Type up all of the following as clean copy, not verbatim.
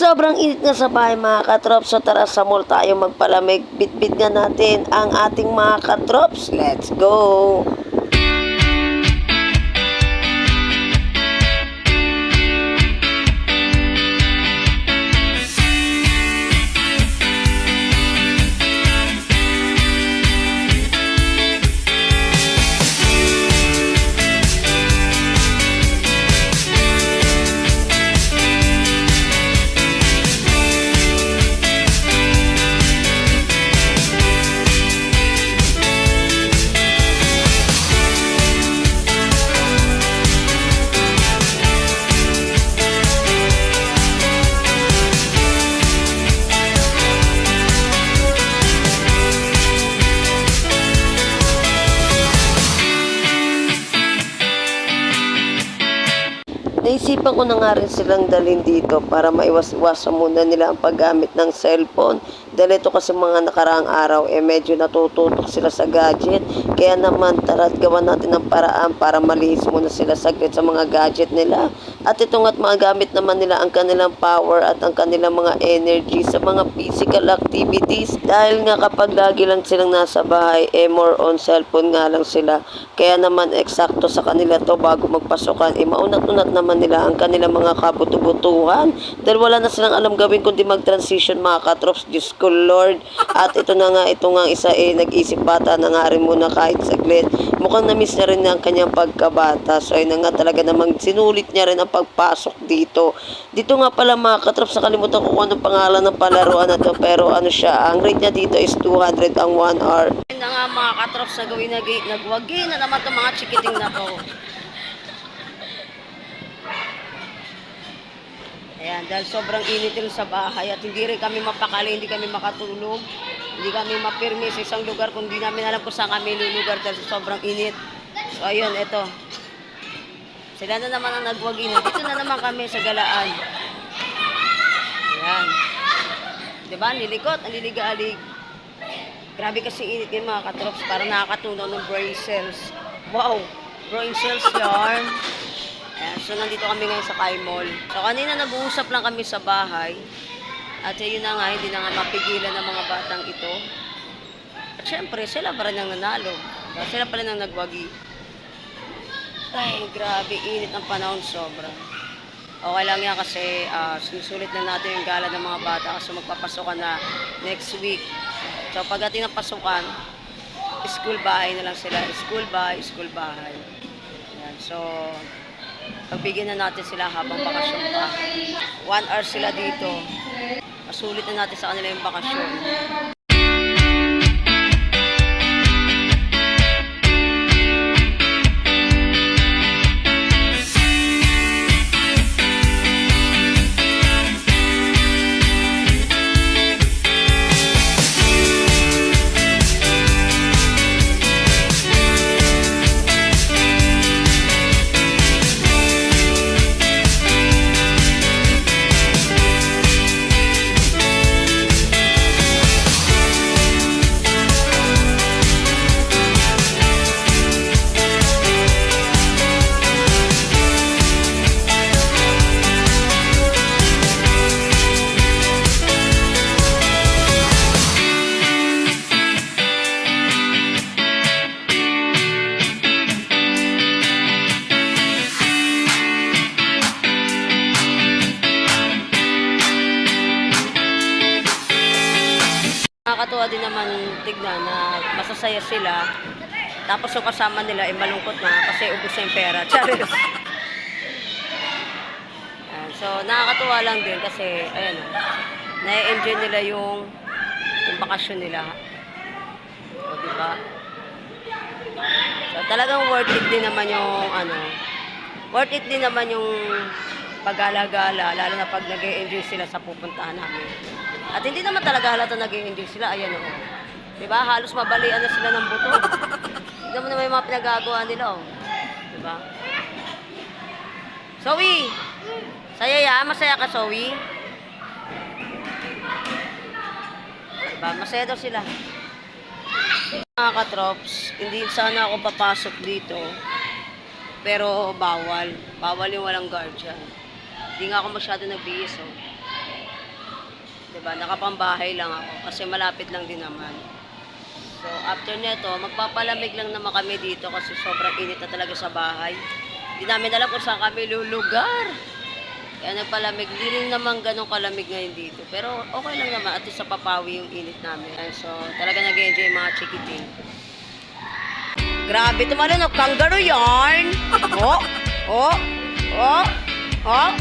Sobrang init nga sa bahay mga katrops. So tara sa mall tayo magpalamig. Bitbit nga natin ang ating mga katrops. Let's go! Naisipan ko na nga rin silang dalhin dito para maiwas-iwasan muna nila ang paggamit ng cellphone. Dahil ito kasi mga nakaraang araw, medyo natututok sila sa gadget. Kaya naman, tara't gawan natin ng paraan para malihis muna sila saglit sa mga gadget nila. At ito nga't magamit naman nila ang kanilang power at ang kanilang mga energy sa mga physical activities. Dahil nga kapag lagi lang silang nasa bahay, more on cellphone nga lang sila. Kaya naman, eksakto sa kanila to bago magpasukan, maunat-unat naman nila ang kanilang mga kabutu-butuhan. Dahil wala na silang alam gawin kundi mag-transition mga katrops. Diyos ko Lord. At ito nga isa nag-isip bata na nga rin muna kahit saglit. Mukhang na-miss niya rin ang kanyang pagkabata. So ayun na nga talaga namang sinulit niya rin ang pagpasok dito. Dito nga pala mga katrops, nakalimutan ko kung anong pangalan ng palaruan na to. Pero ano siya, ang rate niya dito is 200 ang 1 hour. Ayun na nga mga katrops, nagwagi na naman itong mga chikiting na to. Ayan, dahil sobrang init rin sa bahay at hindi rin kami mapakali, hindi kami makatulog, hindi kami mapirmi sa isang lugar kung hindi namin alam kung saan kami lulugar dahil sobrang init. So ayun, ito. Sila na naman ang nagwagi na. Dito na naman kami sa galaan. Ayan. Diba? Nilikot, nililigalig. Grabe kasi init yung mga katrops, para nakakatunaw ng brain cells. Wow! Brain cells yarn. Ayan, so nandito kami ngayon sa Kai Mall. So kanina nag-uusap lang kami sa bahay. At yun na nga, hindi na nga mapigilan ng mga batang ito. At syempre, sila pa rin ang nanalo. Sila pa rin ang nagwagi. Ay, grabe, init ang panahon sobra. Okay lang yan kasi sinusulit na natin yung gala ng mga bata kasi magpapasokan na next week. So pagdating ng pasukan, school bahay na lang sila. School bahay, school bahay. Ayan, so pagbigyan na natin sila habang bakasyon pa. 1 hour sila dito. Masulit na natin sa kanila yung bakasyon. Nakakatuwa din naman tignan na masasaya sila. Tapos yung kasama nila ay malungkot na kasi ubos na yung pera. Charis! So nakakatuwa lang din kasi ayan, na-enjoy nila yung bakasyon nila. O diba? So talagang worth it din naman yung worth it din naman yung pag-gala-gala, lalo na pag nag-e-enjoy sila sa pupuntahan namin. At hindi naman talaga halata nag-e-enjoy sila. Ayan o. Diba? Halos mabalian na sila ng buto. Hindi naman naman yung mga pinagagawa nila o. Diba? Zoe! Saya ya? Masaya ka, Zoe? Diba? Masaya daw sila. Mga katrops, hindi sana ako papasok dito. Pero bawal. Bawal yung walang guardian. Hindi nga ako masyado nagbihis, oh. Diba? Nakapambahay lang ako kasi malapit lang din naman. So, after nito, magpapalamig lang naman kami dito kasi sobrang init na talaga sa bahay. Hindi namin alam kung saan kami lulugar. Kaya nagpalamig. Hindi rin naman ganun kalamig ngayon dito. Pero okay lang naman. At least sa papawi yung init namin. And so, talaga nag-enjoy yung mga chikiting. Grabe, tumalon ng kangaroo yarn. Oh, oh, oh, oh.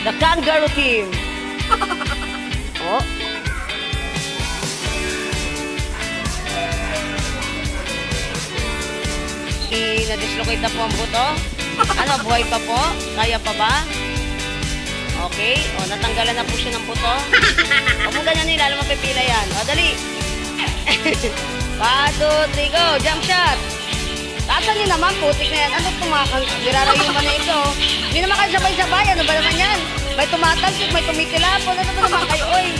The kangaroo team. Oh. Na-dislocate na po ang buto. Ano, buhay pa po? Kaya pa ba? Okay. O, natanggalan na po siya ng buto. O, kung ganyan nila, alam mo, pipila yan. O, dali. 1, 2, 3, go. Jump shot. Taasan niyo naman, putik na yan. Ano tumakang? Dirarayuman na ito. Hindi naman kayo sabay-sabay. Ano ba naman yan? May tumatalsik, may tumitilapon. Ano ba naman kayo, oy?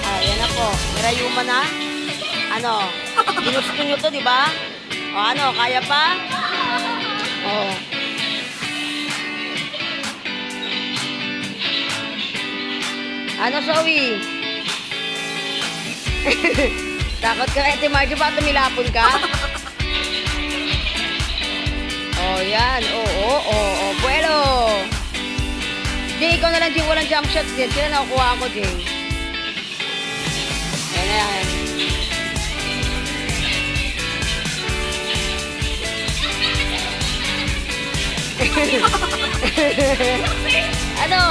Ah, yan na po. Dirayuman na. Ano? Ginusto nyo to, di ba? O, ano? Kaya pa? O. Ano, Zoe? Takot ka kaya, Marjo, ba tumilapon ka? Oh, yan. Oh. Buelo. Jay, ikaw na lang, Jay. Walang jump shot din. Sila nakukuha ako, Jay. Ayan na yan. Ano?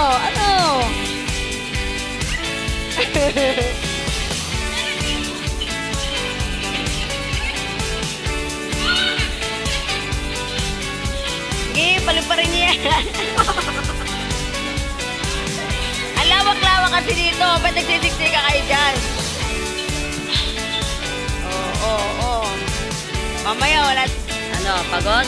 Sige, paliparin niya. Ang lawak-lawak kasi dito. Ba't nagsisiksi ka kayo dyan? Oo. Mamaya wala. Ano, pagod?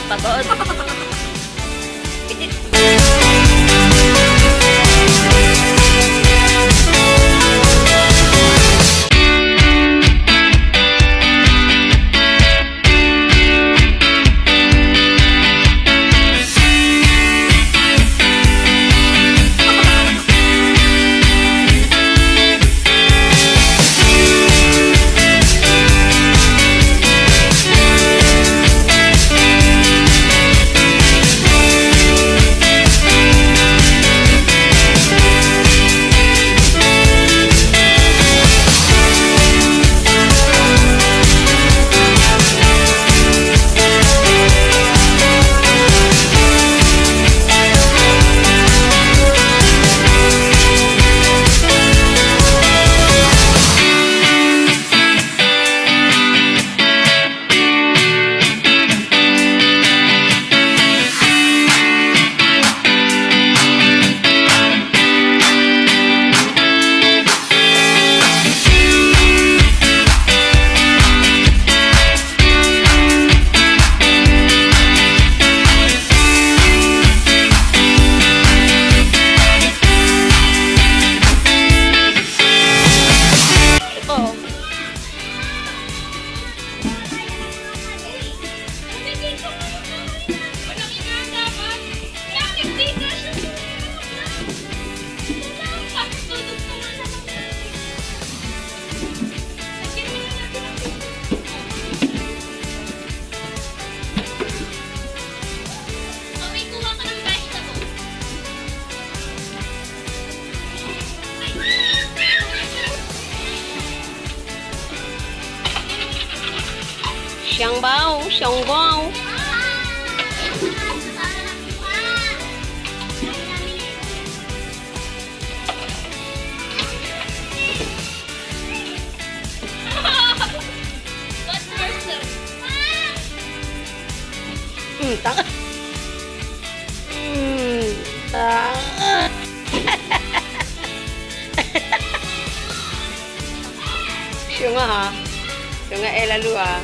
Siyang bao. Tanga. Tanga. Siya nga ha. Siya nga elalu ha.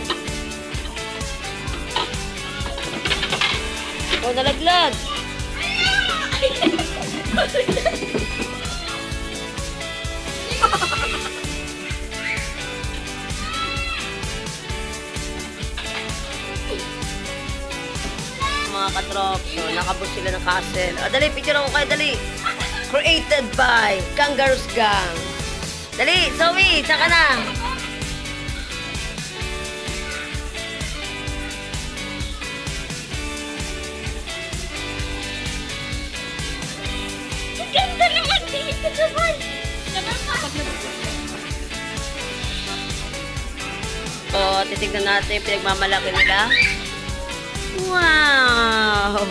Oh, nalaglag. Mga katrop, so nakabusik sila ng castle. O, dali, picture ako kayo, dali. Created by Kangaroos Gang. Dali, Zoe, saan ka na? Ganda naman dito naman. O, titignan natin yung pinagmamalaki nila. Wow!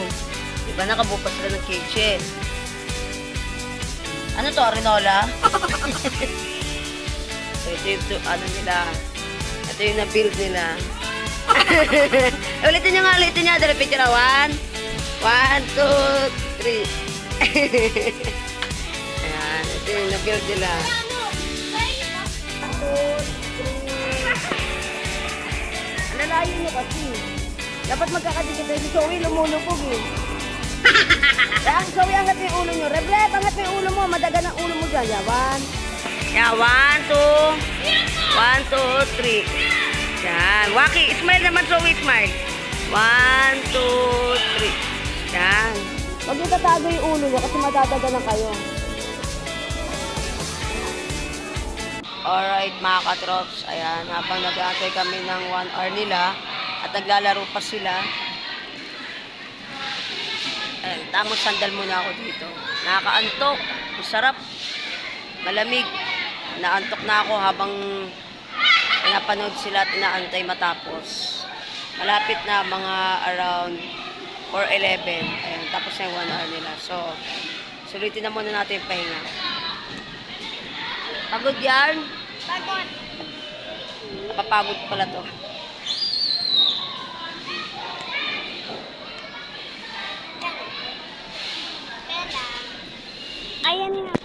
Diba nakabukas sila ng kitchen? Ano to, Arinola? So, ito yung ano nila. Ito yung na-build nila. Ulitin nyo nga, ulitin nyo. Dali picture na. 1, 2, 3. Ayan, ito yung na-build nila. Lalayo nyo kasi. Dapat magkakadikit tayo si Zoe, lumulupog eh. Yan, Zoe, angat mo yung ulo nyo. Reblet, angat mo yung ulo mo. Madagan ang ulo mo dyan. Yan, 1, 2, 3. Yan, Waki, smile naman Zoe, smile. 1, 2, 3. Yan. Huwag nyo tatago yung ulo nyo kasi madadagan na kayo. Alright mga katrops, ayan, habang nag-aantay kami ng 1 hour nila at naglalaro pa sila. Ayan, tamang sandal muna ako dito. Nakakaantok, masarap, malamig. Naantok na ako habang pinapanood sila at inaantay matapos. Malapit na mga around 4:11. Ayan, tapos na yung 1 hour nila. So, sulitin na muna natin yung pahinga. Pagod yan? Pagod. Napapagod pala to. Ayan nga.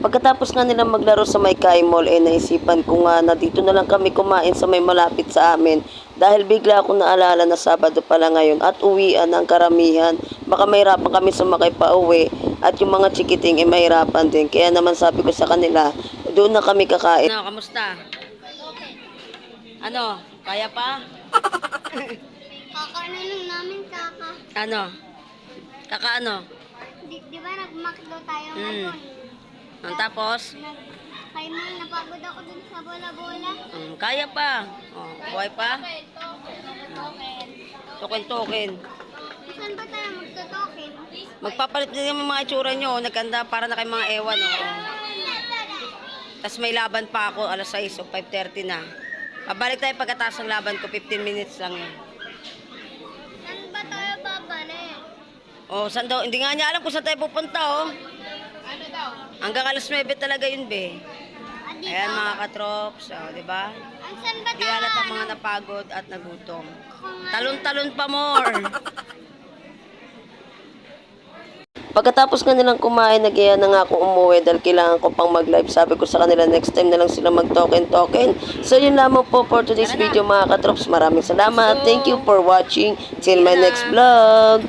Pagkatapos nga nilang maglaro sa may Kai Mall, naisipan ko nga na dito na lang kami kumain sa may malapit sa amin. Dahil bigla akong naalala na Sabado pala ngayon at uwian ang karamihan. Baka mahirapan kami sumakay pa uwi at yung mga chikiting mahirapan din. Kaya naman sabi ko sa kanila, doon na kami kakain. Ano, kamusta? Ano, kaya pa? Kakaano lang namin, kaka. Ano? Kakaano? Di ba nag-McDo tayo Mm. ngayon? Tapos? Kaya mo, napagod ako dun sa bola-bola. Kaya pa. Oh, buhay pa? Tukin-tukin. Saan ba tayo magtutokin? Magpapalit din yung mga itsura nyo. Nagkanda para na kay mga ewan. Oh. Tapos may laban pa ako, alas 6 o 5:30 na. Pabalik tayo pagkatapos ng laban ko, 15 minutes lang yun. Saan ba tayo babalik? Oh, saan daw? Hindi nga niya alam kung saan tayo pupunta, oh. Ano daw? Hanggang alas 9 talaga yun, be. Adi Ayan, mga katrops, oh, di ba? Ang saan ba Di tayo? halat ang mga napagod at nagutom. Ako nga. Talon-talon pa more. Pagkatapos nga nilang kumain, nag-iya na nga akong umuwi dahil kailangan ko pang mag-live. Sabi ko sa kanila, next time na lang sila mag-token-token. So yun lamang po for today's video mga katrops. Maraming salamat. Thank you for watching. Till my next vlog.